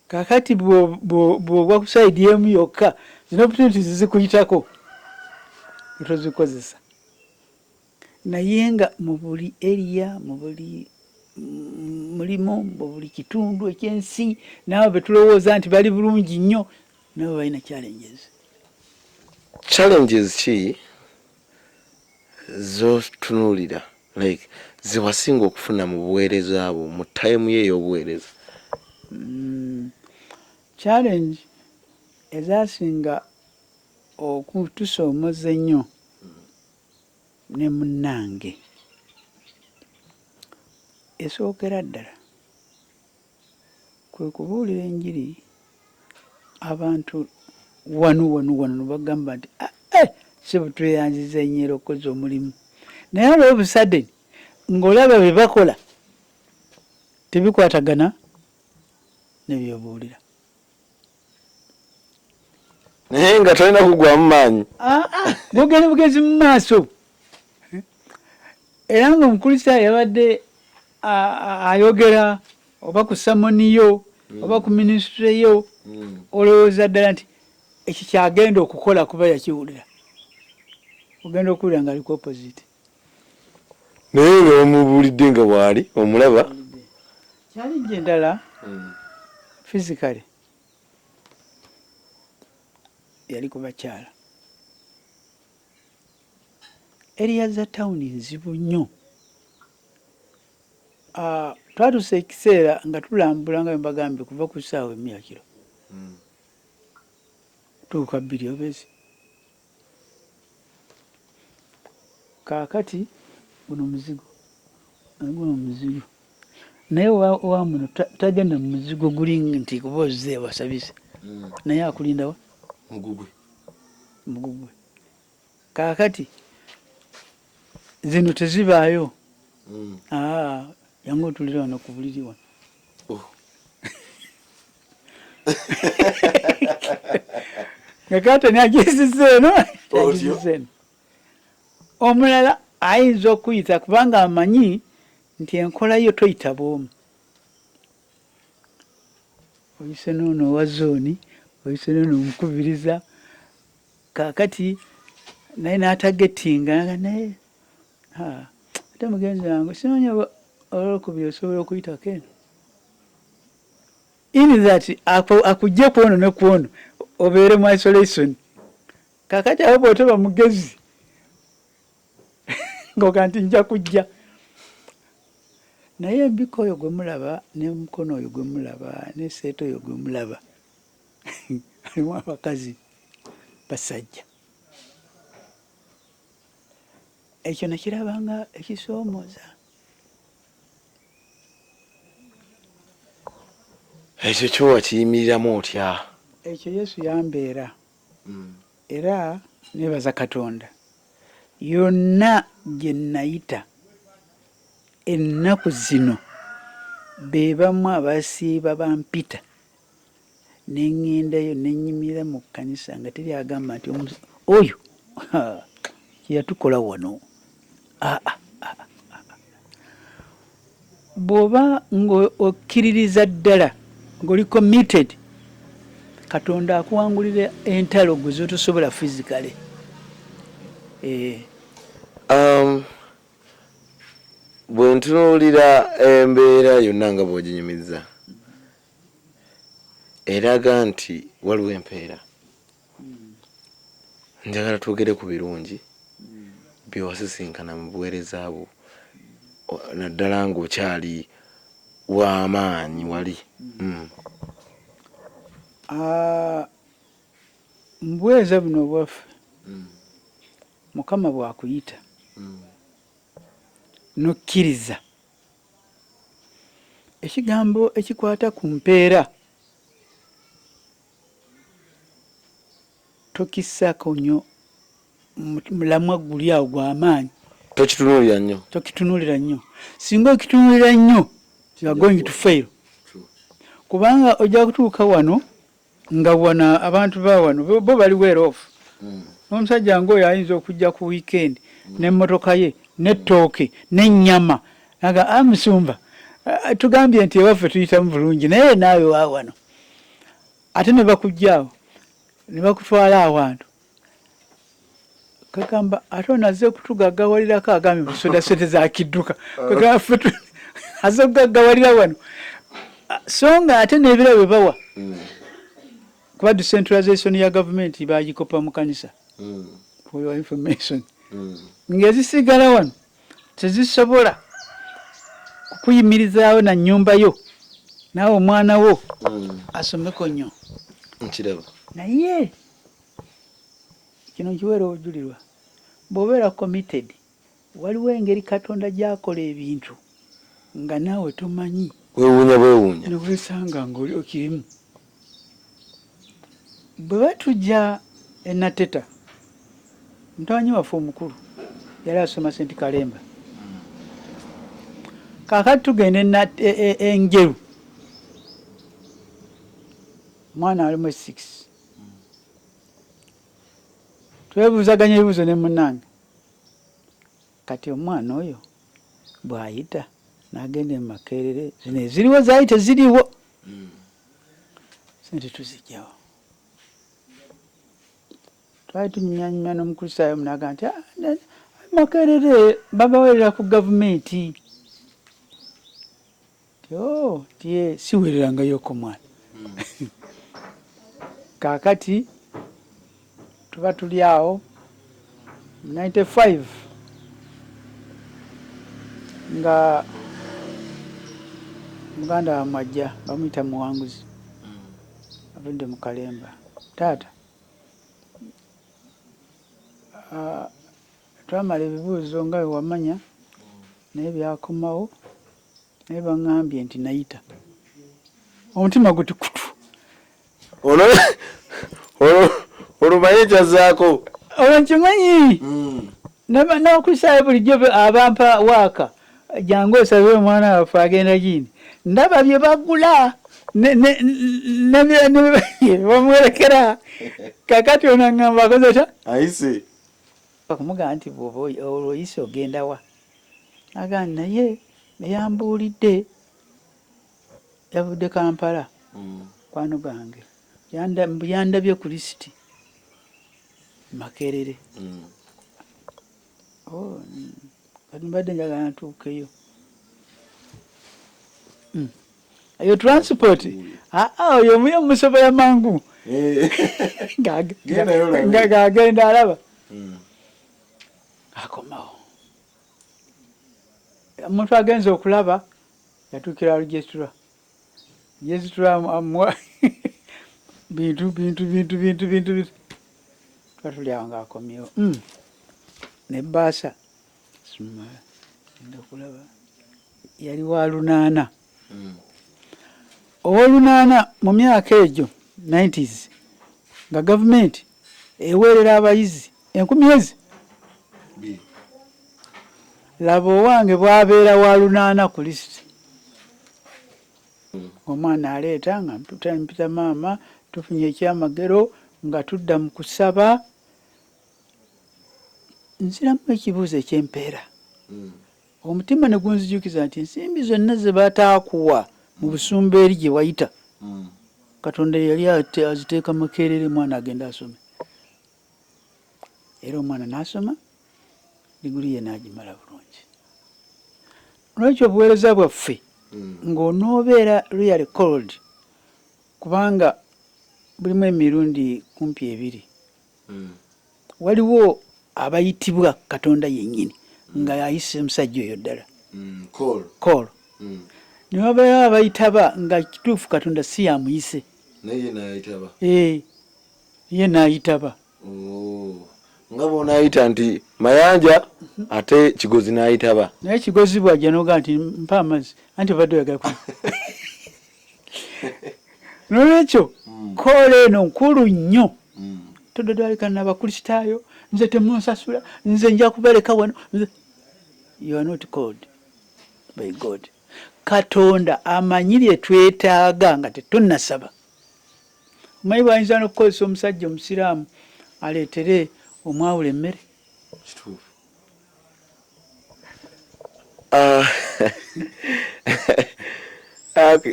Kakati bw'ogwa ku side emu yokka zino opportunities zikuyitako tozikozesa. Naye nga mu buli area, mu buli mulimu, mu buli kitundu ekyensi nabo betulowooza nti bali bulungi nnyo nabo balina challenges. Challenges ki zotunuulira like zewasinga okufuna mu buweereza bwo mu time ye ey'obuweereza? Challenge ezasinga okutusoomoza ennyo ne munnange esookera ddala kwe kubuulira enjiri abantu wano ne bagamba nti si butweyanziza ennyo era okukoza omulimu, naye olwo obusadde ng'olaba bye bakola tebikwatagana nebyobuulira. Naye nga tolina kugwamu maanyi. Bugenda bugezi mu maaso. Era nga omukristaayo yabadde ayogera oba ku samoniyo oba ku minisitule yo, olowooza ddala nti ekyo kyagenda okukola kuba yakiwulira. Ogenda okuwulira nga aliko opposite. Naye nga omubuulidde nga bw'ali omulaba. Challenge endala physically yali ku bakyala. Area za tawuni nzibu nnyo. Twatuuse ekiseera nga tulambula nga mbagambye kuva ku ssaawa 100 kilo. Tuuka 2 obezi. Kaakati guno muzigo. Naye wa muno tagenda mu muzigo guli nti kuba ozze wasabise. Naye akulinda wa? Mugugwe. Kaakati zino tezibaayo. Yangu otulira wano ku buliri wano. Kakati nagisize eno. Omulala ayinza okuyita kubanga amanyi nti enkola yo toyita bw'omu. Oyise n'ono owa zooni, oyise n'ono omukubiriza, kaakati naye n'atagetinga naye ate mugenzi wange simanyi olwokubiri osobola okuyitako eno. In that akujje kwono ne kwono obeere mu isolation. Kaakati abo bw'otoba mugezi ng'oga nti nja kujja. Naye embika oyo gwe mulaba n'omukono oyo gwe mulaba n'esseeta oyo gwe mulaba alimu abakazi basajja. Ekyo nakirabanga ekisoomooza. Ekyo kyo wakiyimiriramu otya? Ekyo Yesu yambeera. Era nebaza Katonda. Yonna gye nayita ennaku zino be bamu abasiiba bampita ne ŋŋendayo ne nnyimira mu kkanisa nga teri agamba nti oyo kye yatukola wano. Bw'oba ng'okkiririza ddala ng'oli committed, Katonda akuwangulira entalo gwe zotosobola physically. Bwe ntunuulira embeera yonna nga bw'oginyumiza eraga nti waliwo empeera. Njagala twogere ku birungi bye wasisinkana mu buweereza bwo naddala ng'okyali w'amaanyi wali. Mu buweereza buno obwaffe Mukama bw'akuyita n'okkiriza, ekigambo ekikwata ku mpeera tokissako nnyo mulamwa guli awo gw'amaanyi. Tokitunuulira nnyo. Singa okitunuulira nnyo you are going to fail. Kubanga ojja kutuuka wano nga wano abantu ba wano bo bali well off. N'omusajja ng'oyo ayinza okujja ku weekend n'emmotoka ye n'ettooke n'ennyama aga amusumba tugambye nti ewaffe tuyitamu bulungi naye naawe wa wano ate ne bakuggyaawo ne bakutwala awantu kagamba ate onazze okutugaggawalirako agambye busoda sente za kidduka azze okugaggawalira wano so nga ate n'ebira bwe bawa kuba decentralization ya gavumenti bagikopa mu kanisa for your information. Ng'ezisigala wano tezisobola kukuyimirizaawo na nnyumba yo naawe omwana wo asomeko nnyo. Nkiraba. Naye kino nkiweera obujulirwa bw'obeera committed waliwo engeri Katonda gy'akola ebintu nga naawe tomanyi. Bwewuunya. Ne weesanga ng'oli okirimu. Bwe batujja e Nateta mutabani waffe omukulu yali asoma St. Kalemba. Kaakati tugenda Enjeru mwana alimu 6 twebuuzaganya ebibuuzo ne munnange kati omwana oyo bw'ayita n'agenda mu Makerere zino eziriwo zaali teziriwo sente tuzijjawo. Twali tunyumyanyumya n'omukristaayo munaga nti Makerere bagawerera ku gavumenti tiye siwererangayo ku mwana. Kaakati tuba tuli awo 95 nga muganda wa Mwajja bamuyita Muwanguzi avudde mu Kalemba. Taata twamala ebibuuzo nga bwe wamanya naye byakomawo naye baŋŋambye nti nayita omutima guti kutu olumanyi kyazaako olwo nkimanyi n'okusaayo bulijjo abampa waaka jangu osabe omwana waffe agenda gindi ndaba bye bagula bamuwerekera kakati ono aŋŋamba akoze ta ayise okumugamba nti bw'oba oyise ogenda wa agamba naye eyambuulidde yavudde Kampala kwano gange yandabye ku lisiti Makerere. Kati mbadde njagala ntuukeyo. Eyo transport oyo muyo musobola mangu ngagenda alaba akomawo. Omuntu agenza okulaba yatuukira registra amuwa bintu twatulyawo ngaakomyewo ne bbaasa enda okulaba yali wa 8 ow'olunaana mu myaka egyo 90s nga gavumenti eweerera abayizi 10,000. Laba owange bwabeera wa 8 ku lisiti. Omwana aleeta nga mpita maama tufunye ekyamagero nga tudda mu kusaba. Nziramu ekibuuzo eky'empeera. Omutima ne gunzijukiza nti ensimbi zonna ze bataakuwa mu busumba eri gye wayita Katonda yali aziteeka Makerere mwana agenda asome. Era omwana n'asoma diguli ye n'agimala bulungi. Olwekyo obuweereza bwaffe ng'onoobeera really cold kubanga bulimu emirundi kumpi 2. Waliwo abayitibwa Katonda yennyini nga yayise omusajja oyo ddala Call. Ne wabayo abayitaba nga kituufu Katonda si yamuyise ye n'ayitaba. Nga bonaayita nti Mayanja ate Kigozi n'ayitaba. Naye Kigozi bw'ajja n'ogaa nti mpa amazzi anti obadde oyagala kunywa. Nolwekyo Call eno nkulu nnyo. Tododwalika n'abakristaayo nze temunsasula nze nja kubaleka wano. You are not called by God. Katonda amanyi lye twetaaga nga tetunnasaba. Omanyi bw'ayinza n'okukozesa omusajja omusiraamu aleetere omwawula emmere. Kituufu.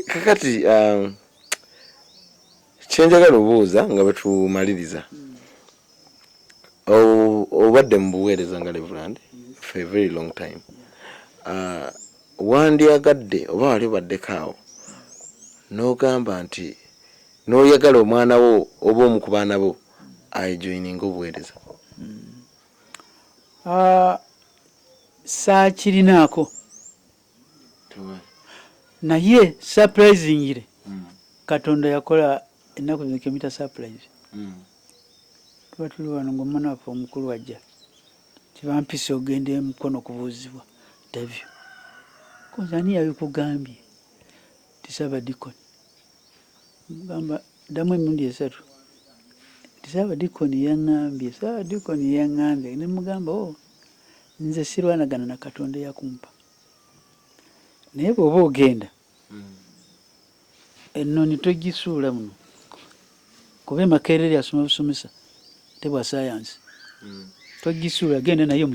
Kakati kyenjagala obuuza nga bwe tumaliriza. Obadde mu buweereza nga Reverend for a very long time. Wandyagadde oba wali obaddeko awo n'ogamba nti n'oyagala omwana wo oba omu ku baana bo ayijoyininga obuweereza? Saakirinaako naye surprisingly Katonda yakola ennaku zino kemita surprise. Tuba tuli wano ng'omwana waffe omukulu ajja kibampise ogende mukono kubuuzibwa interview. Ani yabikugambye? Tisaba dikoni. Mugamba ddamu emirundi 3. Tisaba dikoni yaŋŋambye. Ne mugamba nze sirwanagana na Katonda yakumpa. Naye bw'oba ogenda ennoni togisuula muno kuba Makerere asoma busomesa te bwa sayansi. Togisuula genda naye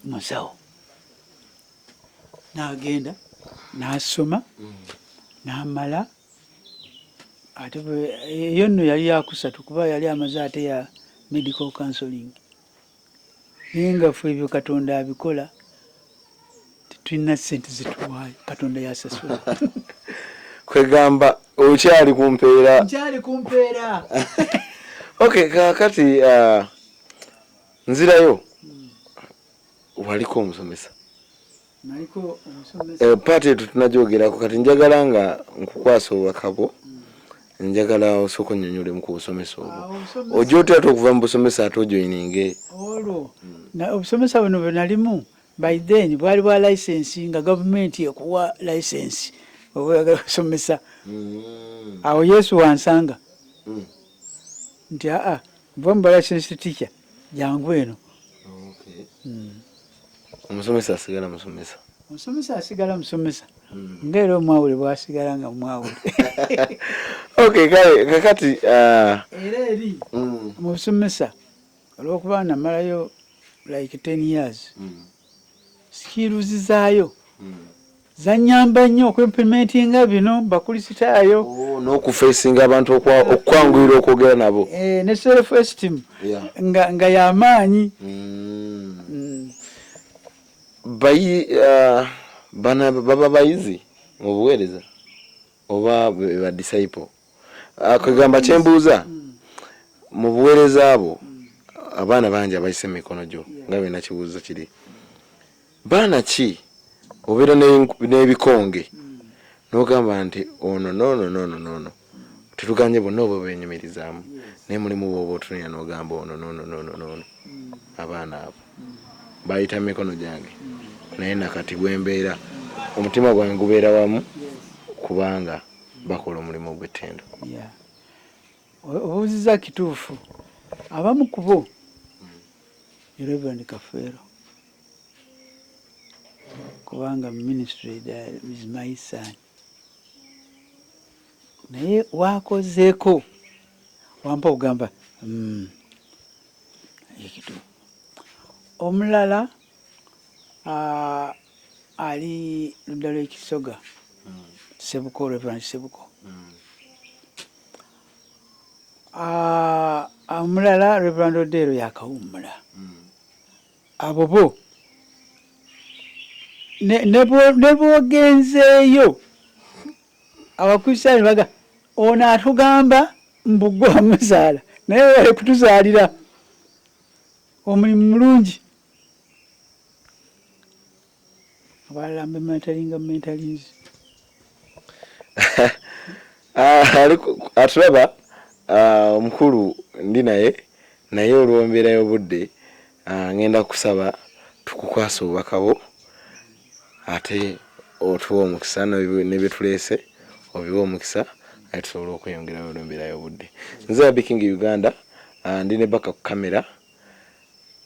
musawo. N'agenda n'asoma n'amala ate eyo nno yali yakusatu kuba yali amaze ate ya medical counseling. Naye nga ffe ebyo Katonda abikola tetulina ssente zituwaayo Katonda yasasula. Kwegamba okyali kumpeera. Nkyali kumpeera. Okay, kakati nzirayo waliko omusomesa. Naliko omusomesa. Paati etu tunagyogerako kati njagala nga nkukwasa obubakabo. Njagala osooka onnyonnyolemu ku busomesa obwo. Ojja otya okuva mu busomesa ate ojoyininge? Olwo obusomesa buno bwe nalimu by then bwali bwa license nga gavumenti ekuwa license oyagala okusomesa. Awo Yesu wansanga nti nva mu license teacher jangu eno. Omusomesa asigala musomesa. Omusomesa asigala musomesa. Ng'era omwawule bwasigala nga mwawule. Okay, kale kakati era eri mu busomesa olw'okuba namalayo like 10 years. Sikiruzizaayo zanyamba nnyo okwimplementinga bino bakulisitaayo n'okufeesinga abantu okwanguyira okwogera nabo ne self esteem nga y'amaanyi. baba bayizi mu buweereza oba ba disciple akagamba kyembuuza mu buweereza abo abaana bangi abayise mikono gyo nga bwe nakibuuza kiri baana ki obeera n'ebikonge n'ogamba nti ono nono tetuganye bonna oba benyumirizaamu naye mulimu bwoba otunira n'ogamba ono nono abaana abo bayita mikono gyange naye nakati bwembeera omutima gwange gubeera wamu kubanga bakola omulimu gw'ettendo. Obuuziza kituufu. Abamu ku bo Reverend Kafeero kubanga ministry is my son, naye wakozeeko wampa ogamba ekituufu. Omulala ali ludda lw'ekisoga Sebuko, Reverend Sebuko. Omulala Reverend Odero yakawummula. Abo bo ne bwogenzeeyo abakristaayo baga ono atugamba mbugwe wamuzaala naye wale kutuzaalira omulimu mulungi. Abalala mentalinzi atulaba omukulu ndi naye olw'embeera y'obudde ngenda kusaba tukukwasa obubaka bwo ate otuwa omukisa ne bye tuleese obiwa omukisa ate tusobole okweyongerayo olw'embeera y'obudde. Nze Abiking Uganda ndi ne baka ku kamera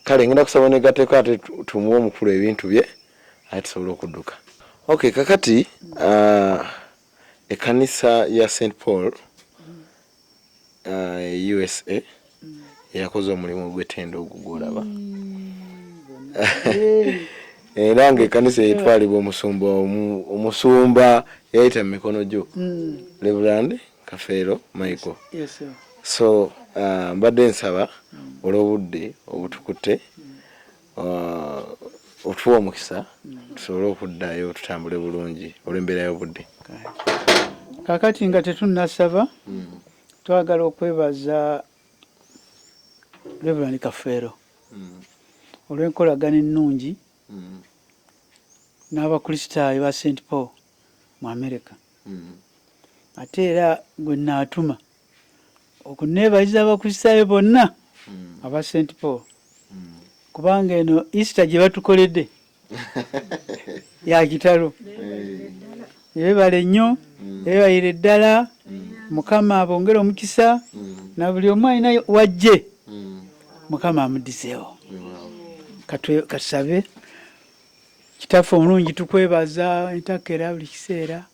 kale ngenda kusaba negateeko ate tumuwe omukulu ebintu bye ate tusobole okudduka. Okay, kakati ekanisa ya St. Paul USA yakoze omulimu gw'ettendo ogugolaba era ng'ekanisa yetwalibwa omusumba yayita mu mikono gyo Reverend Kafeero Michael. So mbadde nsaba olw'obudde obutukutte otuwa omukisa tusobole okuddayo tutambule bulungi olw'embeera y'obudde. Kakati nga tetunnasaba twagala okwebaza Reverend Kafeero olw'enkolagana ennungi n'abakristaayo ba St. Paul mu America. Ate era gwe naatuma okuneebaziza abakristaayo bonna aba St. Paul kubanga eno Easter gye batukoledde ya kitalo. Yeebale nnyo, yeebayire ddala, Mukama abongere omukisa na buli omu alina wajje Mukama amuddiseewo. Katusabe. Kitaffe omulungi tukwebaza entakera buli kiseera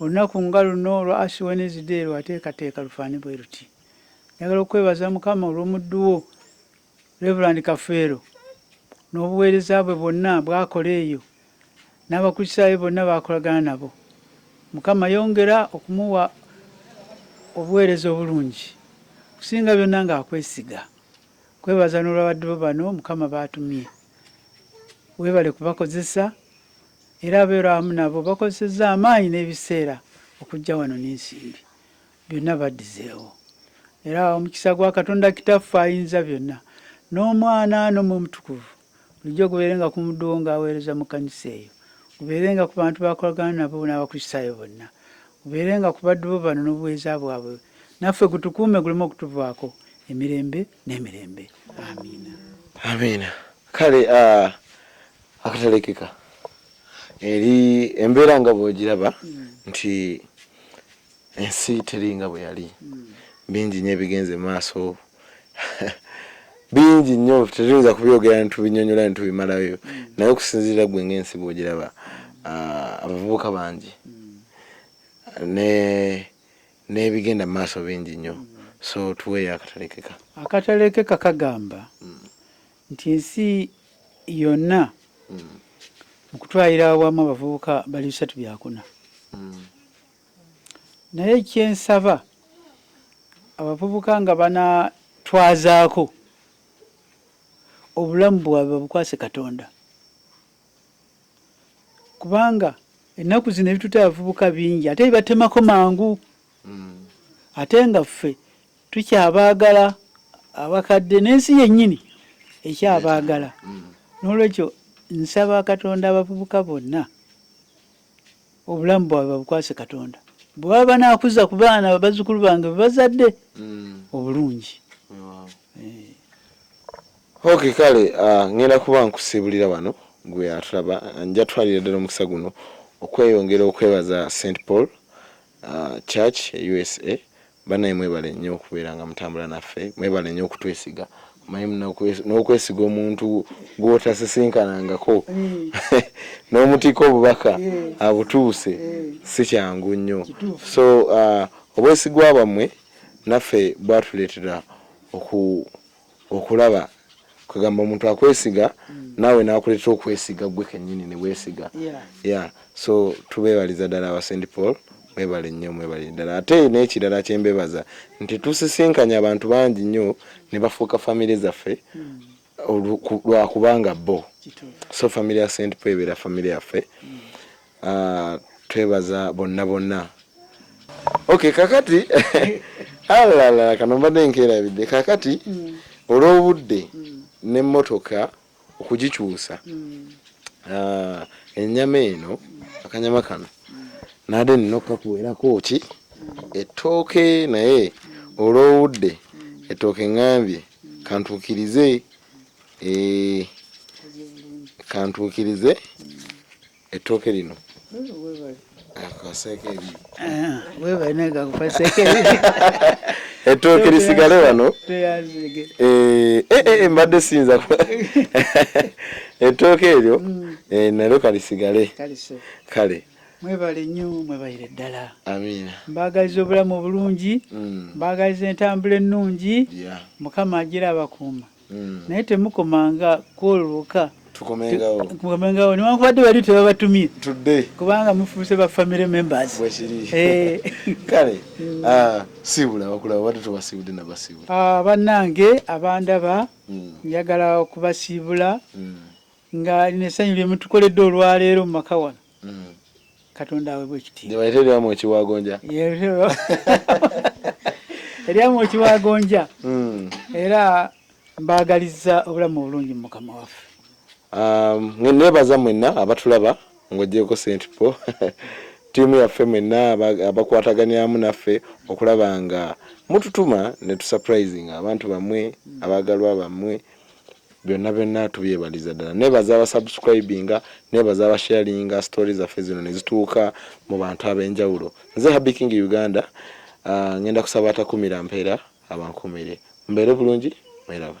olunaku nga luno olwa Ash Wednesday lwateekateeka lufaane bwe luti. Njagala okwebaza Mukama olw'omuddu Reverend Kafeero n'obuweereza bwe bwonna bwakola eyo n'abakristaayo bonna bakolagana nabo. Mukama yongera okumuwa obuweereza obulungi kusinga byonna ng'akwesiga. Kwebaza n'olwabadde bo bano Mukama baatumye. Weebale kubakozesa era abeera wamu nabo bakozesezza amaanyi n'ebiseera okujja wano n'ensimbi byonna baddizeewo. Era omukisa gwa Katonda Kitaffe ayinza byonna n'omwana n'Omwomutukuvu bulijjo gubeerenga ku muddu wo ng'aweereza mu kkanisa eyo, gubeerenga ku bantu bakolagana nabo n'abakristaayo bonna, gubeerenga ku baddu bo bano n'obuweereza bwabwe, naffe gutukuume guleme okutuvaako emirembe n'emirembe. Amiina. Amiina. Kale akatalekeka eri embeera nga bw'ogiraba nti ensi teringa bwe yali, bingi nnyo ebigenze maaso bingi nnyo tetuyinza kubyogera nitubinyonyola nitubimalayo, naye okusinziira gwe ng'ensi bw'ogiraba abavubuka bangi n'ebigenda mu maaso bingi nnyo. So tuweeyo akatalekeka. Akatalekeka kagamba nti ensi yonna mu kutwalira awamu abavubuka bali 3-4. Naye kyensaba abavubuka nga banatwazaako obulamu bwabwe babukwase Katonda, kubanga ennaku zino ebituta abavubuka bingi ate bibatemako mangu. Ate nga ffe tukyabaagala abakadde n'ensi yennyini ekyabaagala. N'olwekyo nsaba Katonda abavubuka bonna obulamu bwabwe babukwase Katonda, bwe baba banaakuza ku baana bazzukulu bange bwe bazadde obulungi. Okay, kale ngenda kuba nkusiibulira wano gwe atulaba nja twalira ddala omukisa guno okweyongera okwebaza St. Paul Church USA. Banaye mwebale nnyo okubeera nga mutambula naffe, mwebale nnyo okutwesiga, mayimu n'okwesiga omuntu gw'otasesinkanangako n'omutiko obubaka abutuuse si kyangu nnyo. So obwesigwa bwammwe naffe bwatuleetera okulaba kugamba omuntu akwesiga naawe n'akuleetera okwesiga gwe kennyini ne weesiga. So tubeebaliza ddala aba St. Paul, mwebale nnyo, mwebale ddala. Ate n'ekirala kyembebaza nti tusisinkanya abantu bangi nnyo ne bafuuka famire zaffe lwakubanga bo. So famire ya St. Paul ebeera famire yaffe. Twebaza bonna bonna. Okay, kakati alala kano mbadde nkeerabidde kakati olw'obudde n'emmotoka okugikyusa ennyama eno akanyama kano nade nina okukakuweerako ki ettooke, naye olw'obudde ettooke ngambye kantuukirize ettooke lino akaseeke ettooke lisigale wano mbadde sinza ettooke eryo nalyo kalisigale. Kale mwebale nnyo, mwebalire ddala. Amiina. Mbaagaliza obulamu obulungi, mbaagaliza entambula ennungi, Mukama agira abakuuma. Naye temukomanga kwololoka tukomengawo newankubadde bali tebabatumye tudde kubanga mufuuse ba family members. Kale siibula bakulaba wadde tubasiibudde nabasiibula. Bannange abandaba njagala okubasiibula nga nessanyu lye mutukoledde olwaleero mu maka wano. Katonda aweebwe ekitiibwa. Baite eryamu ekiwagonja. Eryamu ekiwagonja. Era mbaagaliza obulamu obulungi mu Mukama waffe. Nebaza mwenna abatulaba ng'ogyeko St. Paul tiimu yaffe mwenna abakwataganyamu naffe okulaba nga mututuma ne tusurprising abantu bammwe abagalwa bammwe byonna tubyebaliza ddala. Nebaza abasubscribinga, nebaza abasharinga stories zaffe zino ne zituuka mu bantu ab'enjawulo. Nze Happy King Uganda ngenda kusaba atakumira mpeera abankumire. Mbeere bulungi, mweraba.